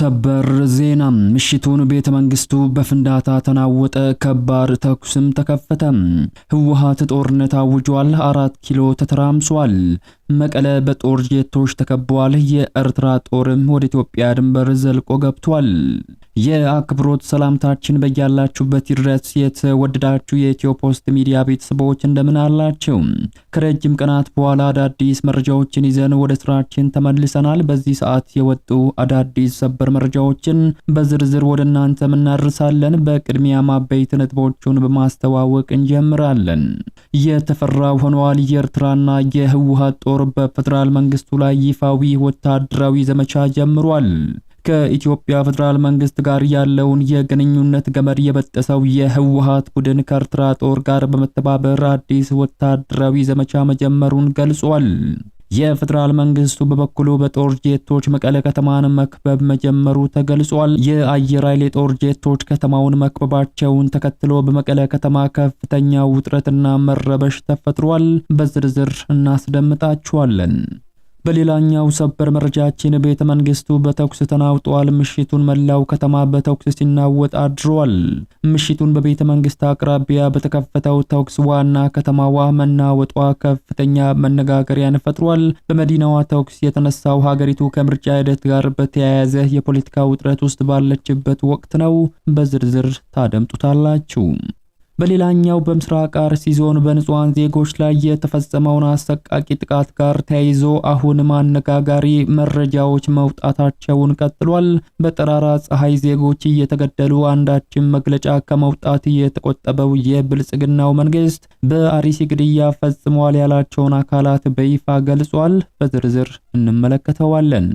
ሰበር ዜና ምሽቱን ቤተ መንግስቱ በፍንዳታ ተናወጠ። ከባድ ተኩስም ተከፈተ። ህወሓት ጦርነት አውጇል። 4 ኪሎ ተተራምሷል። መቀለ በጦር ጄቶች ተከቧል። የኤርትራ ጦርም ወደ ኢትዮጵያ ድንበር ዘልቆ ገብቷል። የአክብሮት ሰላምታችን በያላችሁበት ይድረስ። የተወደዳችሁ የኢትዮ ፖስት ሚዲያ ቤተሰቦች እንደምን አላችሁ? ከረጅም ቀናት በኋላ አዳዲስ መረጃዎችን ይዘን ወደ ስራችን ተመልሰናል። በዚህ ሰዓት የወጡ አዳዲስ ሰበር መረጃዎችን በዝርዝር ወደ እናንተ እናደርሳለን። በቅድሚያ አበይት ነጥቦቹን በማስተዋወቅ እንጀምራለን። የተፈራው ሆኗል። የኤርትራና የህወሓት ጦር በፌደራል መንግስቱ ላይ ይፋዊ ወታደራዊ ዘመቻ ጀምሯል። ከኢትዮጵያ ፌደራል መንግስት ጋር ያለውን የግንኙነት ገመድ የበጠሰው የህወሓት ቡድን ከኤርትራ ጦር ጋር በመተባበር አዲስ ወታደራዊ ዘመቻ መጀመሩን ገልጿል። የፌደራል መንግስቱ በበኩሉ በጦር ጄቶች መቀለ ከተማን መክበብ መጀመሩ ተገልጿል። የአየር ኃይል የጦር ጄቶች ከተማውን መክበባቸውን ተከትሎ በመቀለ ከተማ ከፍተኛ ውጥረትና መረበሽ ተፈጥሯል። በዝርዝር እናስደምጣችኋለን። በሌላኛው ሰበር መረጃችን ቤተ መንግስቱ በተኩስ ተናውጧል። ምሽቱን መላው ከተማ በተኩስ ሲናወጥ አድሯል። ምሽቱን በቤተ መንግስት አቅራቢያ በተከፈተው ተኩስ ዋና ከተማዋ መናወጧ ከፍተኛ መነጋገሪያን ፈጥሯል። በመዲናዋ ተኩስ የተነሳው ሀገሪቱ ከምርጫ ሂደት ጋር በተያያዘ የፖለቲካ ውጥረት ውስጥ ባለችበት ወቅት ነው። በዝርዝር ታደምጡታላችሁ። በሌላኛው በምስራቅ አርሲ ዞን በንጹሃን ዜጎች ላይ የተፈጸመውን አሰቃቂ ጥቃት ጋር ተያይዞ አሁንም አነጋጋሪ መረጃዎች መውጣታቸውን ቀጥሏል። በጠራራ ፀሐይ ዜጎች እየተገደሉ አንዳችም መግለጫ ከመውጣት የተቆጠበው የብልጽግናው መንግስት በአርሲ ግድያ ፈጽሟል ያላቸውን አካላት በይፋ ገልጿል። በዝርዝር እንመለከተዋለን።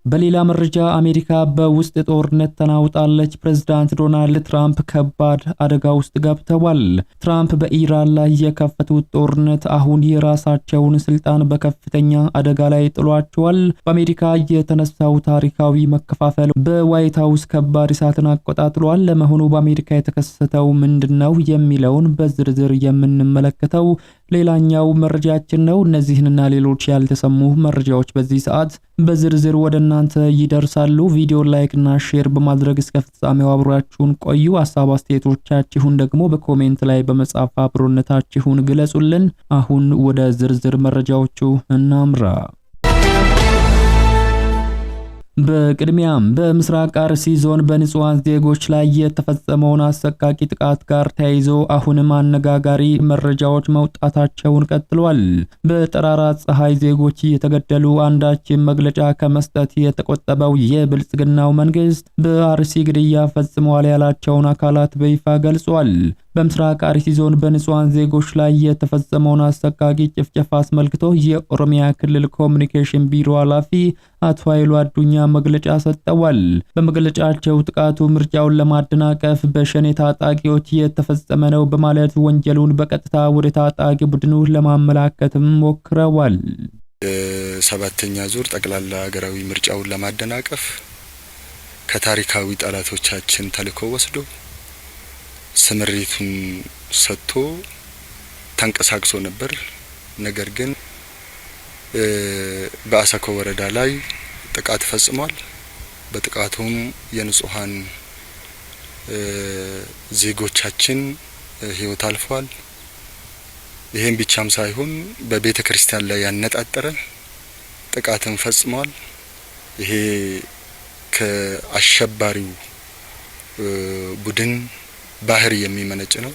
በሌላ መረጃ አሜሪካ በውስጥ ጦርነት ተናውጣለች። ፕሬዝዳንት ዶናልድ ትራምፕ ከባድ አደጋ ውስጥ ገብተዋል። ትራምፕ በኢራን ላይ የከፈቱት ጦርነት አሁን የራሳቸውን ስልጣን በከፍተኛ አደጋ ላይ ጥሏቸዋል። በአሜሪካ የተነሳው ታሪካዊ መከፋፈል በዋይት ሃውስ ከባድ እሳትን አቆጣጥሏል። ለመሆኑ በአሜሪካ የተከሰተው ምንድነው የሚለውን በዝርዝር የምንመለከተው ሌላኛው መረጃችን ነው። እነዚህንና ሌሎች ያልተሰሙ መረጃዎች በዚህ ሰዓት በዝርዝር ወደ እናንተ ይደርሳሉ። ቪዲዮ ላይክ እና ሼር በማድረግ እስከ ፍጻሜው አብራችሁን ቆዩ። ሐሳብ አስተያየቶቻችሁን ደግሞ በኮሜንት ላይ በመጻፍ አብሮነታችሁን ግለጹልን። አሁን ወደ ዝርዝር መረጃዎቹ እናምራ። በቅድሚያም በምስራቅ አርሲ ዞን በንጹሃን ዜጎች ላይ የተፈጸመውን አሰቃቂ ጥቃት ጋር ተያይዞ አሁንም አነጋጋሪ መረጃዎች መውጣታቸውን ቀጥሏል። በጠራራ ፀሐይ ዜጎች የተገደሉ አንዳችም መግለጫ ከመስጠት የተቆጠበው የብልጽግናው መንግስት በአርሲ ግድያ ፈጽመዋል ያላቸውን አካላት በይፋ ገልጿል። በምስራቅ አርሲ ዞን በንጹሃን ዜጎች ላይ የተፈጸመውን አሰቃቂ ጭፍጨፋ አስመልክቶ የኦሮሚያ ክልል ኮሙኒኬሽን ቢሮ ኃላፊ አቶ ኃይሉ አዱኛ መግለጫ ሰጥተዋል። በመግለጫቸው ጥቃቱ ምርጫውን ለማደናቀፍ በሸኔ ታጣቂዎች የተፈጸመ ነው በማለት ወንጀሉን በቀጥታ ወደ ታጣቂ ቡድኑ ለማመላከትም ሞክረዋል። ሰባተኛ ዙር ጠቅላላ ሀገራዊ ምርጫውን ለማደናቀፍ ከታሪካዊ ጠላቶቻችን ተልዕኮ ወስዶ ስምሪቱን ሰጥቶ ተንቀሳቅሶ ነበር። ነገር ግን በአሳኮ ወረዳ ላይ ጥቃት ፈጽሟል። በጥቃቱም የንጹሃን ዜጎቻችን ህይወት አልፏል። ይሄን ብቻም ሳይሆን በቤተ ክርስቲያን ላይ ያነጣጠረ ጥቃትን ፈጽሟል። ይሄ ከአሸባሪው ቡድን ባህር የሚመነጭ ነው።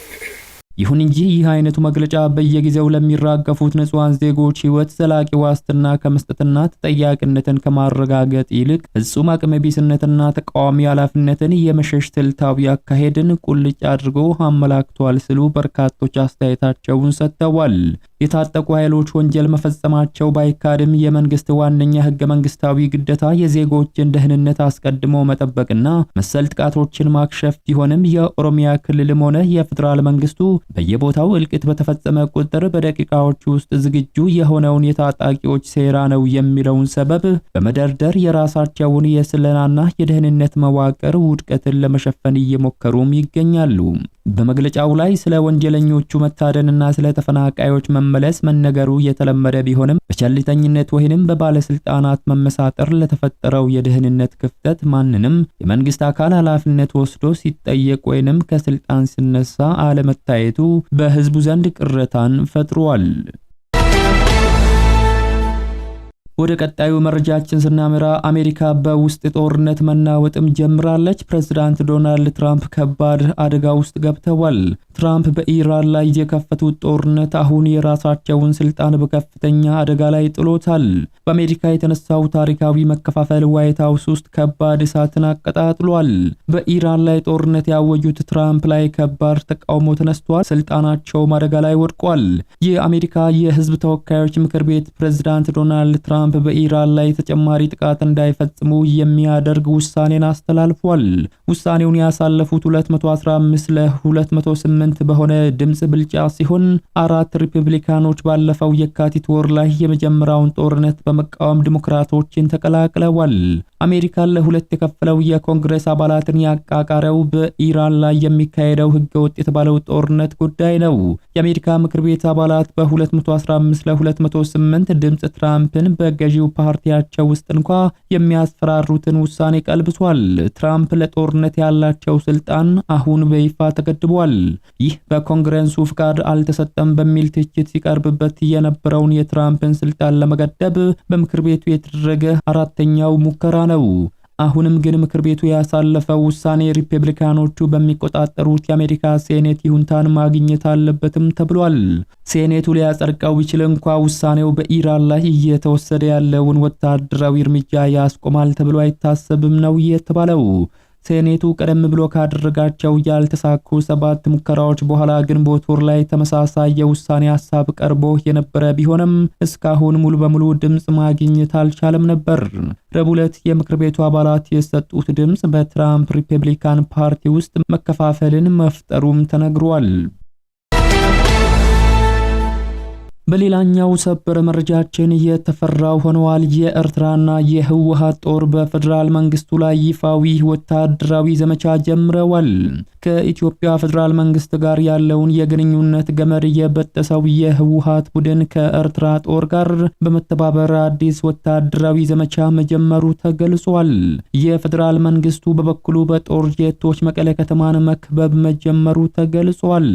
ይሁን እንጂ ይህ አይነቱ መግለጫ በየጊዜው ለሚራገፉት ንጹሃን ዜጎች ህይወት ዘላቂ ዋስትና ከመስጠትና ተጠያቂነትን ከማረጋገጥ ይልቅ ፍጹም አቅመ ቢስነትና ተቃዋሚ ኃላፊነትን የመሸሽ ስልታዊ አካሄድን ቁልጭ አድርጎ አመላክቷል ሲሉ በርካቶች አስተያየታቸውን ሰጥተዋል። የታጠቁ ኃይሎች ወንጀል መፈጸማቸው ባይካድም የመንግስት ዋነኛ ህገ መንግስታዊ ግዴታ የዜጎችን ደህንነት አስቀድሞ መጠበቅና መሰል ጥቃቶችን ማክሸፍ ቢሆንም የኦሮሚያ ክልልም ሆነ የፌደራል መንግስቱ በየቦታው እልቂት በተፈጸመ ቁጥር በደቂቃዎች ውስጥ ዝግጁ የሆነውን የታጣቂዎች ሴራ ነው የሚለውን ሰበብ በመደርደር የራሳቸውን የስለላና የደህንነት መዋቅር ውድቀትን ለመሸፈን እየሞከሩም ይገኛሉ። በመግለጫው ላይ ስለ ወንጀለኞቹ መታደንና ስለ ተፈናቃዮች መመለስ መነገሩ የተለመደ ቢሆንም በቸልተኝነት ወይንም በባለስልጣናት መመሳጠር ለተፈጠረው የደህንነት ክፍተት ማንንም የመንግስት አካል ኃላፊነት ወስዶ ሲጠየቅ ወይንም ከስልጣን ሲነሳ አለመታየቱ በህዝቡ ዘንድ ቅሬታን ፈጥሯል። ወደ ቀጣዩ መረጃችን ስናመራ አሜሪካ በውስጥ ጦርነት መናወጥም ጀምራለች። ፕሬዝዳንት ዶናልድ ትራምፕ ከባድ አደጋ ውስጥ ገብተዋል። ትራምፕ በኢራን ላይ የከፈቱት ጦርነት አሁን የራሳቸውን ስልጣን በከፍተኛ አደጋ ላይ ጥሎታል። በአሜሪካ የተነሳው ታሪካዊ መከፋፈል ዋይት ሃውስ ውስጥ ከባድ እሳትን አቀጣጥሏል። በኢራን ላይ ጦርነት ያወጁት ትራምፕ ላይ ከባድ ተቃውሞ ተነስቷል። ስልጣናቸውም አደጋ ላይ ወድቋል። የአሜሪካ የህዝብ ተወካዮች ምክር ቤት ፕሬዝዳንት ዶናልድ ትራምፕ በኢራን ላይ ተጨማሪ ጥቃት እንዳይፈጽሙ የሚያደርግ ውሳኔን አስተላልፏል። ውሳኔውን ያሳለፉት 215 ለ208 በሆነ ድምጽ ብልጫ ሲሆን 4 ሪፐብሊካኖች ባለፈው የካቲት ወር ላይ የመጀመሪያውን ጦርነት በመቃወም ዲሞክራቶችን ተቀላቅለዋል። አሜሪካን ለሁለት የከፈለው የኮንግረስ አባላትን ያቃቃረው በኢራን ላይ የሚካሄደው ህገወጥ የተባለው ጦርነት ጉዳይ ነው። የአሜሪካ ምክር ቤት አባላት በ215 ለ208 ድምጽ ትራምፕን በገዢው ፓርቲያቸው ውስጥ እንኳ የሚያስፈራሩትን ውሳኔ ቀልብሷል። ትራምፕ ለጦርነት ያላቸው ስልጣን አሁን በይፋ ተገድቧል። ይህ በኮንግረሱ ፍቃድ አልተሰጠም በሚል ትችት ሲቀርብበት የነበረውን የትራምፕን ስልጣን ለመገደብ በምክር ቤቱ የተደረገ አራተኛው ሙከራ ነው። አሁንም ግን ምክር ቤቱ ያሳለፈው ውሳኔ ሪፐብሊካኖቹ በሚቆጣጠሩት የአሜሪካ ሴኔት ይሁንታን ማግኘት አለበትም ተብሏል። ሴኔቱ ሊያጸድቀው ቢችል እንኳ ውሳኔው በኢራን ላይ እየተወሰደ ያለውን ወታደራዊ እርምጃ ያስቆማል ተብሎ አይታሰብም ነው የተባለው። ሴኔቱ ቀደም ብሎ ካደረጋቸው ያልተሳኩ 7 ሙከራዎች በኋላ ግንቦት ወር ላይ ተመሳሳይ የውሳኔ ሐሳብ ቀርቦ የነበረ ቢሆንም እስካሁን ሙሉ በሙሉ ድምጽ ማግኘት አልቻለም ነበር። ረቡዕ ዕለት የምክር ቤቱ አባላት የሰጡት ድምጽ በትራምፕ ሪፐብሊካን ፓርቲ ውስጥ መከፋፈልን መፍጠሩም ተነግሯል። በሌላኛው ሰበር መረጃችን የተፈራው ሆነዋል። የኤርትራና የህወሓት ጦር በፌደራል መንግስቱ ላይ ይፋዊ ወታደራዊ ዘመቻ ጀምረዋል። ከኢትዮጵያ ፌደራል መንግስት ጋር ያለውን የግንኙነት ገመድ የበጠሰው የህወሓት ቡድን ከኤርትራ ጦር ጋር በመተባበር አዲስ ወታደራዊ ዘመቻ መጀመሩ ተገልጿል። የፌደራል መንግስቱ በበኩሉ በጦር ጄቶች መቀለ ከተማን መክበብ መጀመሩ ተገልጿል።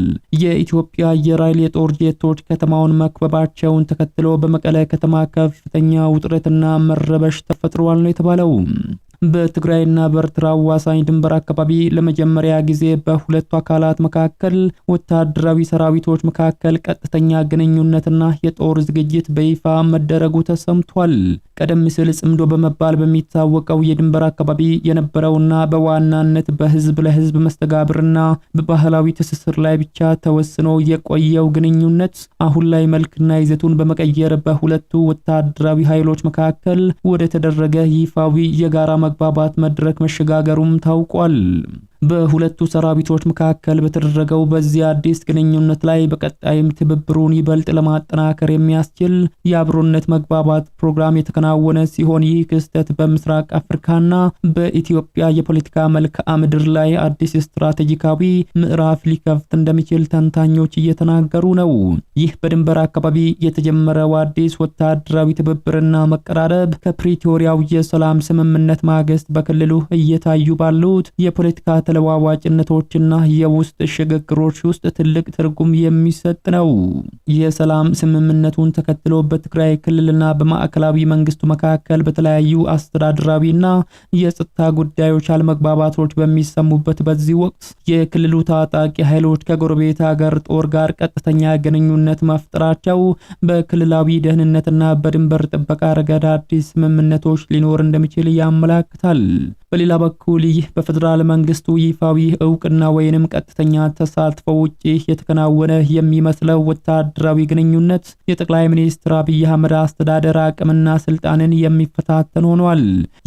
የኢትዮጵያ አየር ኃይል የጦር ጄቶች ከተማውን መክበባቸውን ተከትሎ በመቀለ ከተማ ከፍተኛ ውጥረትና መረበሽ ተፈጥሯል ነው የተባለው። በትግራይና በኤርትራ አዋሳኝ ድንበር አካባቢ ለመጀመሪያ ጊዜ በሁለቱ አካላት መካከል ወታደራዊ ሰራዊቶች መካከል ቀጥተኛ ግንኙነትና የጦር ዝግጅት በይፋ መደረጉ ተሰምቷል። ቀደም ሲል ጽምዶ በመባል በሚታወቀው የድንበር አካባቢ የነበረውና በዋናነት በህዝብ ለህዝብ መስተጋብርና በባህላዊ ትስስር ላይ ብቻ ተወስኖ የቆየው ግንኙነት አሁን ላይ መልክና ይዘቱን በመቀየር በሁለቱ ወታደራዊ ኃይሎች መካከል ወደ ተደረገ ይፋዊ የጋራ መግባባት መድረክ መሸጋገሩም ታውቋል። በሁለቱ ሰራዊቶች መካከል በተደረገው በዚህ አዲስ ግንኙነት ላይ በቀጣይም ትብብሩን ይበልጥ ለማጠናከር የሚያስችል የአብሮነት መግባባት ፕሮግራም የተከናወነ ሲሆን ይህ ክስተት በምስራቅ አፍሪካና በኢትዮጵያ የፖለቲካ መልክዓ ምድር ላይ አዲስ ስትራቴጂካዊ ምዕራፍ ሊከፍት እንደሚችል ተንታኞች እየተናገሩ ነው። ይህ በድንበር አካባቢ የተጀመረው አዲስ ወታደራዊ ትብብርና መቀራረብ ከፕሪቶሪያው የሰላም ስምምነት ማግስት በክልሉ እየታዩ ባሉት የፖለቲካ ተለዋዋጭነቶችና የውስጥ ሽግግሮች ውስጥ ትልቅ ትርጉም የሚሰጥ ነው። የሰላም ስምምነቱን ተከትሎ በትግራይ ክልልና በማዕከላዊ መንግስቱ መካከል በተለያዩ አስተዳደራዊና የጸጥታ ጉዳዮች አለመግባባቶች በሚሰሙበት በዚህ ወቅት የክልሉ ታጣቂ ኃይሎች ከጎረቤት ሀገር ጦር ጋር ቀጥተኛ ግንኙነት መፍጠራቸው በክልላዊ ደህንነትና በድንበር ጥበቃ ረገድ አዲስ ስምምነቶች ሊኖር እንደሚችል ያመለክታል። በሌላ በኩል ይህ በፌደራል መንግስቱ ይፋዊ እውቅና ወይንም ቀጥተኛ ተሳትፎ ውጪ የተከናወነ የሚመስለው ወታደራዊ ግንኙነት የጠቅላይ ሚኒስትር አብይ አህመድ አስተዳደር አቅምና ስልጣንን የሚፈታተን ሆኗል።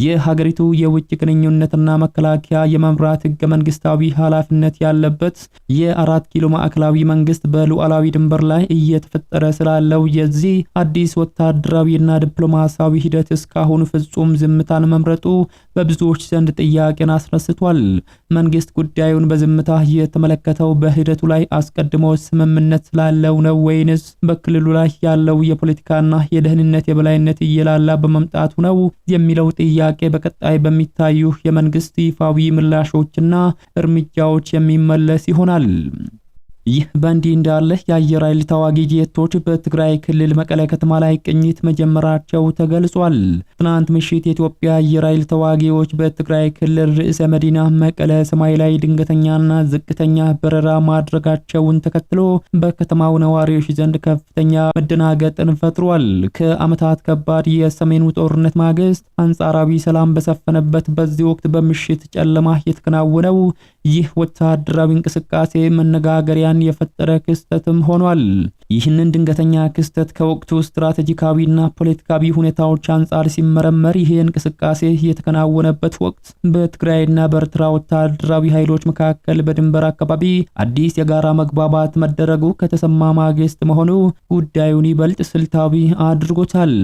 የሀገሪቱ የውጭ ግንኙነትና መከላከያ የመምራት ህገ መንግስታዊ ኃላፊነት ያለበት የ4 ኪሎ ማዕከላዊ መንግስት በሉዓላዊ ድንበር ላይ እየተፈጠረ ስላለው የዚህ አዲስ ወታደራዊና ዲፕሎማሲያዊ ሂደት እስካሁን ፍጹም ዝምታን መምረጡ በብዙዎች ዘንድ ጥያቄን አስነስቷል። መንግስት ጉዳዩን በዝምታ የተመለከተው በሂደቱ ላይ አስቀድሞ ስምምነት ስላለው ነው ወይንስ በክልሉ ላይ ያለው የፖለቲካና የደህንነት የበላይነት እየላላ በመምጣቱ ነው የሚለው ጥያቄ በቀጣይ በሚታዩ የመንግስት ይፋዊ ምላሾችና እርምጃዎች የሚመለስ ይሆናል። ይህ በእንዲህ እንዳለ የአየር ኃይል ተዋጊ ጄቶች በትግራይ ክልል መቀለ ከተማ ላይ ቅኝት መጀመራቸው ተገልጿል። ትናንት ምሽት የኢትዮጵያ አየር ኃይል ተዋጊዎች በትግራይ ክልል ርዕሰ መዲና መቀለ ሰማይ ላይ ድንገተኛና ዝቅተኛ በረራ ማድረጋቸውን ተከትሎ በከተማው ነዋሪዎች ዘንድ ከፍተኛ መደናገጥን ፈጥሯል። ከዓመታት ከባድ የሰሜኑ ጦርነት ማግስት አንጻራዊ ሰላም በሰፈነበት በዚህ ወቅት በምሽት ጨለማ የተከናወነው ይህ ወታደራዊ እንቅስቃሴ መነጋገሪያን የፈጠረ ክስተትም ሆኗል። ይህንን ድንገተኛ ክስተት ከወቅቱ ስትራቴጂካዊና ፖለቲካዊ ሁኔታዎች አንጻር ሲመረመር ይህ እንቅስቃሴ የተከናወነበት ወቅት በትግራይና በኤርትራ ወታደራዊ ኃይሎች መካከል በድንበር አካባቢ አዲስ የጋራ መግባባት መደረጉ ከተሰማ ማግስት መሆኑ ጉዳዩን ይበልጥ ስልታዊ አድርጎታል።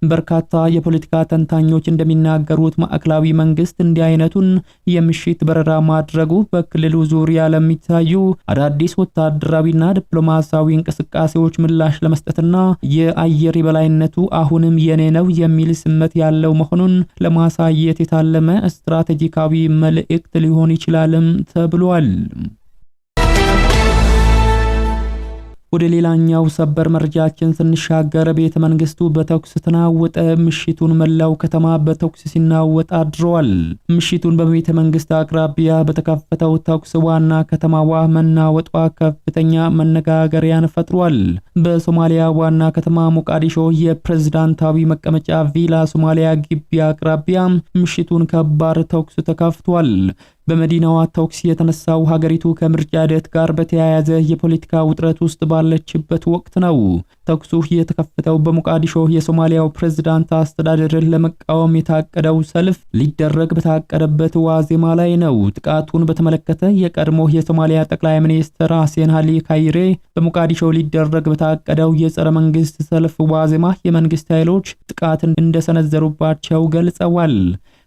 በርካታ የፖለቲካ ተንታኞች እንደሚናገሩት ማዕከላዊ መንግስት እንዲህ አይነቱን የምሽት በረራ ማድረጉ በክልሉ ዙሪያ ለሚታዩ አዳዲስ ወታደራዊና ዲፕሎማሲያዊ እንቅስቃሴዎች ምላሽ ለመስጠትና የአየር የበላይነቱ አሁንም የኔ ነው የሚል ስሜት ያለው መሆኑን ለማሳየት የታለመ ስትራቴጂካዊ መልእክት ሊሆን ይችላልም ተብሏል። ወደ ሌላኛው ሰበር መረጃችን ስንሻገር ቤተ መንግስቱ በተኩስ ተናወጠ። ምሽቱን መላው ከተማ በተኩስ ሲናወጥ አድሯል። ምሽቱን በቤተ መንግስት አቅራቢያ በተከፈተው ተኩስ ዋና ከተማዋ መናወጧ ከፍተኛ መነጋገሪያን ፈጥሯል። በሶማሊያ ዋና ከተማ ሞቃዲሾ የፕሬዝዳንታዊ መቀመጫ ቪላ ሶማሊያ ግቢ አቅራቢያ ምሽቱን ከባድ ተኩስ ተከፍቷል። በመዲናዋ ተኩስ የተነሳው ሀገሪቱ ከምርጫ ሂደት ጋር በተያያዘ የፖለቲካ ውጥረት ውስጥ ባለችበት ወቅት ነው። ተኩሱ የተከፈተው በሞቃዲሾ የሶማሊያው ፕሬዝዳንት አስተዳደርን ለመቃወም የታቀደው ሰልፍ ሊደረግ በታቀደበት ዋዜማ ላይ ነው። ጥቃቱን በተመለከተ የቀድሞ የሶማሊያ ጠቅላይ ሚኒስትር ሐሰን አሊ ካይሬ በሞቃዲሾ ሊደረግ በታቀደው የጸረ መንግስት ሰልፍ ዋዜማ የመንግስት ኃይሎች ጥቃት እንደሰነዘሩባቸው ገልጸዋል።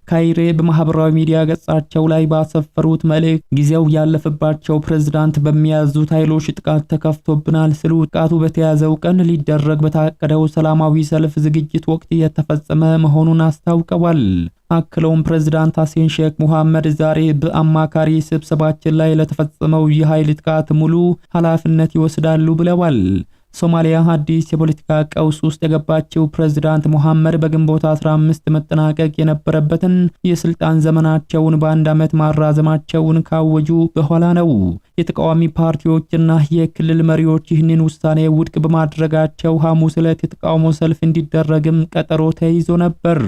ካይሬ በማህበራዊ ሚዲያ ገጻቸው ላይ ባሰፈሩት መልእክት ጊዜው ያለፈባቸው ፕሬዝዳንት በሚያዙት ኃይሎች ጥቃት ተከፍቶብናል ሲሉ ጥቃቱ በተያዘው ቀን ሊደረግ በታቀደው ሰላማዊ ሰልፍ ዝግጅት ወቅት የተፈጸመ መሆኑን አስታውቀዋል። አክለውም ፕሬዝዳንት ሐሰን ሼክ መሐመድ ዛሬ በአማካሪ ስብሰባችን ላይ ለተፈጸመው የኃይል ጥቃት ሙሉ ኃላፊነት ይወስዳሉ ብለዋል። ሶማሊያ አዲስ የፖለቲካ ቀውስ ውስጥ የገባችው ፕሬዝዳንት መሐመድ በግንቦት 15 መጠናቀቅ የነበረበትን የስልጣን ዘመናቸውን በአንድ ዓመት ማራዘማቸውን ካወጁ በኋላ ነው። የተቃዋሚ ፓርቲዎችና የክልል መሪዎች ይህንን ውሳኔ ውድቅ በማድረጋቸው ሐሙስ ዕለት የተቃውሞ ሰልፍ እንዲደረግም ቀጠሮ ተይዞ ነበር።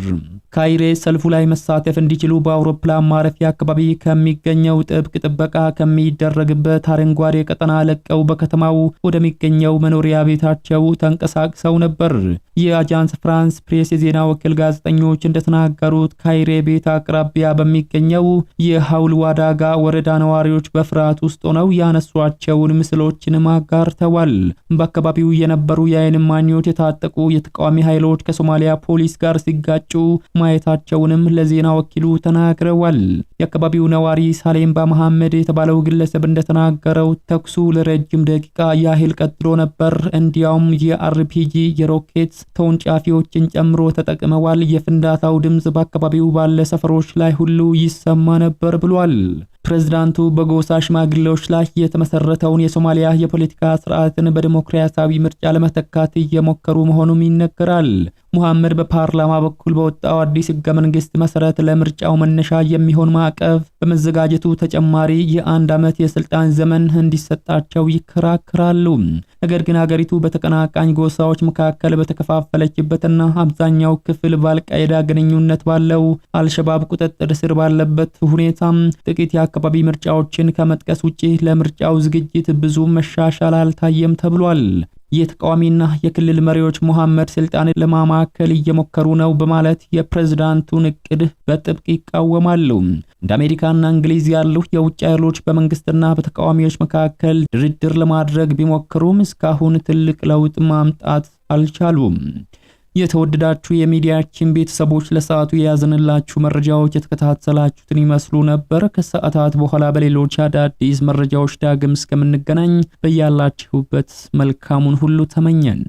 ካይሬ ሰልፉ ላይ መሳተፍ እንዲችሉ በአውሮፕላን ማረፊያ አካባቢ ከሚገኘው ጥብቅ ጥበቃ ከሚደረግበት አረንጓዴ ቀጠና ለቀው በከተማው ወደሚገኘው መኖሪያ ቤታቸው ተንቀሳቅሰው ነበር። የአጃንስ ፍራንስ ፕሬስ የዜና ወኪል ጋዜጠኞች እንደተናገሩት ካይሬ ቤት አቅራቢያ በሚገኘው የሐውል ዋዳጋ ወረዳ ነዋሪዎች በፍርሃት ውስጥ ሆነው ያነሷቸውን ምስሎችን አጋርተዋል። በአካባቢው የነበሩ የዓይን እማኞች የታጠቁ የተቃዋሚ ኃይሎች ከሶማሊያ ፖሊስ ጋር ሲጋጩ ማየታቸውንም ለዜና ወኪሉ ተናግረዋል። የአካባቢው ነዋሪ ሳሌምባ መሐመድ የተባለው ግለሰብ እንደተናገረው ተኩሱ ለረጅም ደቂቃ ያህል ቀጥሎ ነበር። እንዲያውም የአርፒጂ የሮኬት ተወንጫፊዎችን ጨምሮ ተጠቅመዋል። የፍንዳታው ድምጽ በአካባቢው ባለ ሰፈሮች ላይ ሁሉ ይሰማ ነበር ብሏል። ፕሬዝዳንቱ በጎሳ ሽማግሌዎች ላይ የተመሰረተውን የሶማሊያ የፖለቲካ ስርዓትን በዲሞክራሲያዊ ምርጫ ለመተካት እየሞከሩ መሆኑም ይነገራል። ሙሐመድ በፓርላማ በኩል በወጣው አዲስ ህገ መንግስት መሰረት ለምርጫው መነሻ የሚሆን ማዕቀፍ በመዘጋጀቱ ተጨማሪ የ1 ዓመት የስልጣን ዘመን እንዲሰጣቸው ይከራከራሉ። ነገር ግን ሀገሪቱ በተቀናቃኝ ጎሳዎች መካከል በተከፋፈለችበትና አብዛኛው ክፍል በአልቃይዳ ግንኙነት ባለው አልሸባብ ቁጥጥር ስር ባለበት ሁኔታ ጥቂት የአካባቢ ምርጫዎችን ከመጥቀስ ውጪ ለምርጫው ዝግጅት ብዙ መሻሻል አልታየም ተብሏል። የተቃዋሚና የክልል መሪዎች ሙሐመድ ስልጣን ለማማከል እየሞከሩ ነው በማለት የፕሬዝዳንቱን እቅድ በጥብቅ ይቃወማሉ። እንደ አሜሪካና እንግሊዝ ያሉ የውጭ ኃይሎች በመንግስትና በተቃዋሚዎች መካከል ድርድር ለማድረግ ቢሞክሩም እስካሁን ትልቅ ለውጥ ማምጣት አልቻሉም። የተወደዳችሁ የሚዲያችን ቤተሰቦች ለሰዓቱ የያዝንላችሁ መረጃዎች የተከታተላችሁትን ይመስሉ ነበር። ከሰዓታት በኋላ በሌሎች አዳዲስ መረጃዎች ዳግም እስከምንገናኝ በያላችሁበት መልካሙን ሁሉ ተመኘን።